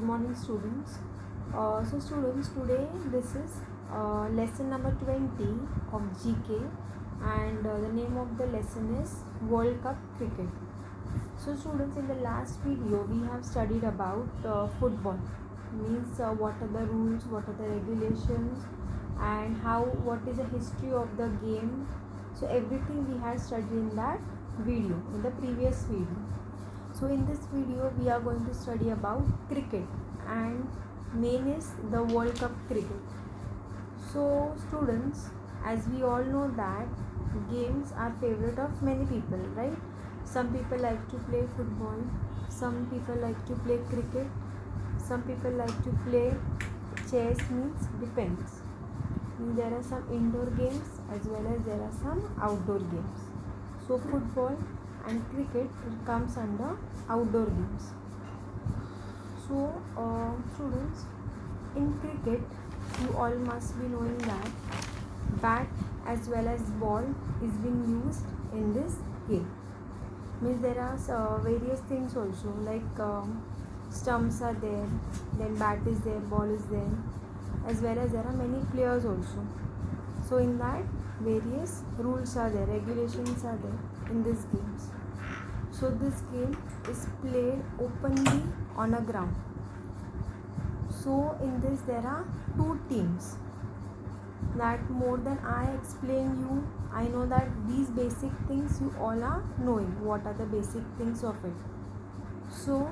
morning, students. Students, today this is lesson number 20 of GK, and the name of the lesson is World Cup Cricket. So, students, in the last video we have studied about football. Means what are the rules, what are the regulations, and what is the history of the game. So, everything we have studied in that video, in the previous video. So in this video we are going to study about cricket, and main is the World Cup cricket. So students, as we all know that games are favorite of many people, right? Some people like to play football, some people like to play cricket, some people like to play chess, means depends. There are some indoor games as well as there are some outdoor games. So football and cricket, it comes under outdoor games. So students, in cricket you all must be knowing that bat as well as ball is being used in this game. Means there are various things also, like stumps are there, then bat is there, ball is there, as well as there are many players also. So in that various rules are there, regulations are there in these games. So this game is played openly on a ground. So in this there are two teams. That more than I explain you, I know that these basic things you all are knowing. What are the basic things of it? So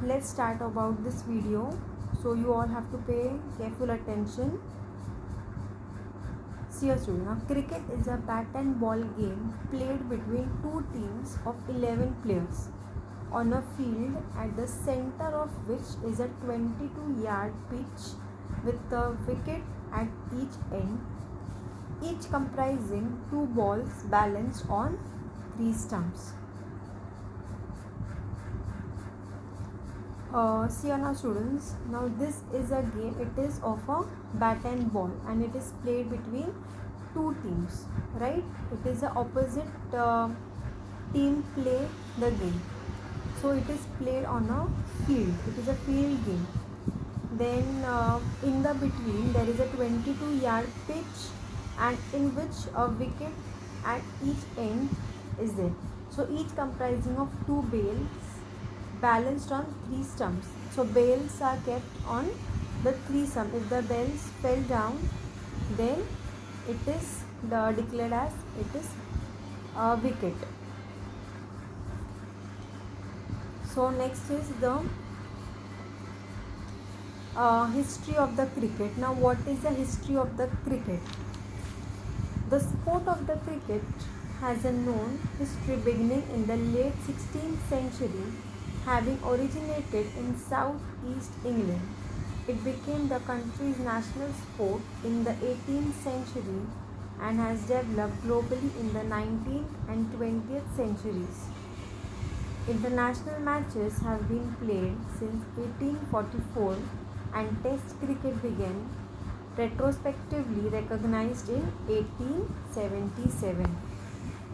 let's start about this video. So you all have to pay careful attention. Seriously, now cricket is a bat and ball game played between two teams of 11 players on a field at the center of which is a 22-yard pitch with a wicket at each end, each comprising two balls balanced on three stumps. See now students, now this is a game, it is of a bat and ball, and it is played between two teams, right? It is a opposite team play the game. So it is played on a field, it is a field game. Then in the between there is a 22-yard pitch, and in which a wicket at each end is there. So each comprising of two bails balanced on three stumps. So bails are kept on the three stumps. If the bails fell down, then it is declared as it is a wicket. So next is the history of the cricket. Now what is the history of the cricket? The sport of the cricket has a known history beginning in the late 16th century, having originated in southeast England. It became the country's national sport in the 18th century and has developed globally in the 19th and 20th centuries. International matches have been played since 1844, and Test cricket began retrospectively recognized in 1877.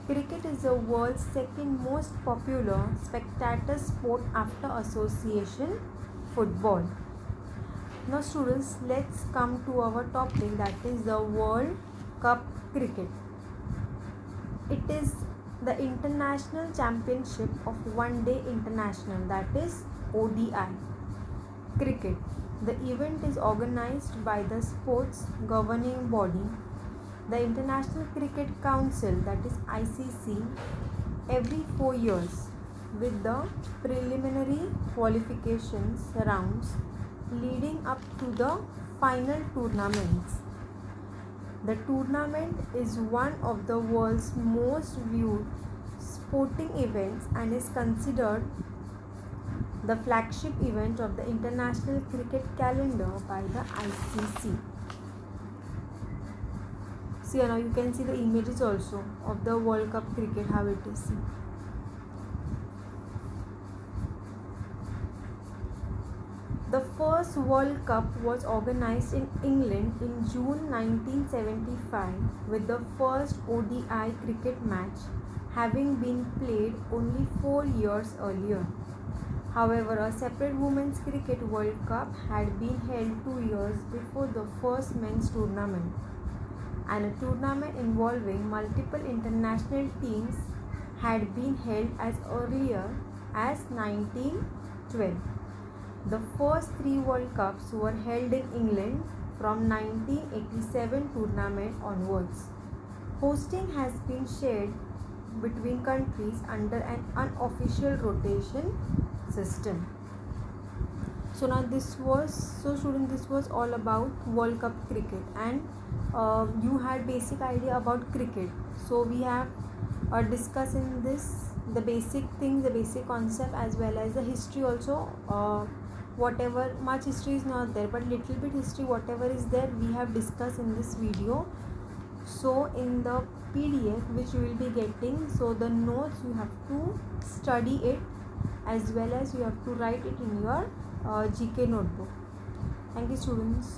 Cricket is the world's second most popular spectator sport after association football. Now students, let's come to our topic, that is the World Cup cricket. It is the international championship of one-day international, that is ODI cricket. The event is organized by the sports governing body, the International Cricket Council, that is ICC, every 4 years, with the preliminary qualifications rounds leading up to the final tournaments. The tournament is one of the world's most viewed sporting events and is considered the flagship event of the international cricket calendar by the ICC. See, now you can see the images also of the World Cup cricket, how it is. The first World Cup was organized in England in June 1975, with the first ODI cricket match having been played only 4 years earlier. However, a separate Women's Cricket World Cup had been held 2 years before the first men's tournament, and a tournament involving multiple international teams had been held as earlier as 1912. The first 3 World Cups were held in England from 1987 tournament onwards. Hosting has been shared between countries under an unofficial rotation system. So now this was all about World Cup cricket, and you had basic idea about cricket. So we have discussed in this the basic things, the basic concept, as well as the history also. Whatever much history is not there, but little bit history whatever is there we have discussed in this video. So in the PDF which you will be getting, so the notes you have to study it, as well as you have to write it in your GK notebook. Thank you, students.